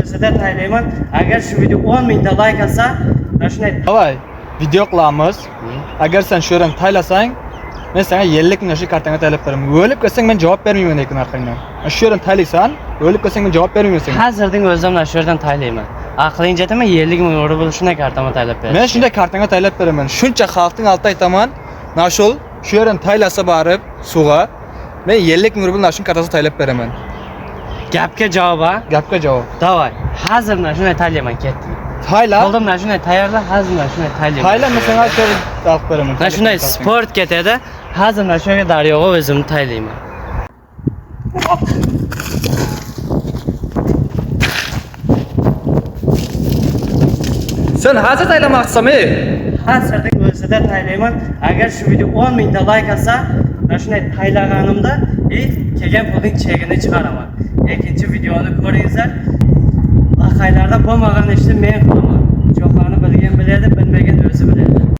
o'zida taylayman. Agar shu video 10 mingta like olsa, mana shunday Davay, video qilamiz. Agar sen shu yerdan taylasang, men senga 50 ming shu kartanga taylab beraman. O'lib qolsang men javob bermayman lekin orqangdan. Shu yerdan taylaysan, o'lib qolsang men javob bermayman senga. Hozirning o'zida mana shu yerdan taylayman. Aqling jetimi 50 ming rubl shunday kartama taylab beraman. Men shunday kartanga taylab beraman. Shuncha xalqning oldida aytaman. Nashul shu yerdan taylasa borib suvga men 50 ming rubl nashun kartasiga taylab beraman. Gapga javob ha? Gapga javob. Davay. Hozir mana shunday taylayman, ketdim. Tayla. Qo'ldan mana shunday tayyorla, hozir mana shunday taylayman. Tayla men senga shu olib beraman. Mana shunday sport ketadi. Hozir mana shunga daryoga o'zimni taylayman. Sen hozir taylamoqchisan, Hozirning o'zida taylayman. Agar shu video 10 mingta like olsa, mana shunday taylaganimda kelgan pulning chegini chiqaraman. Ikkinchi videoni ko'ringizlar. Laqaylarda bo'lmagan ishni men qilaman. Jo'xani bilgan biladi, bilmagan o'zi biladi.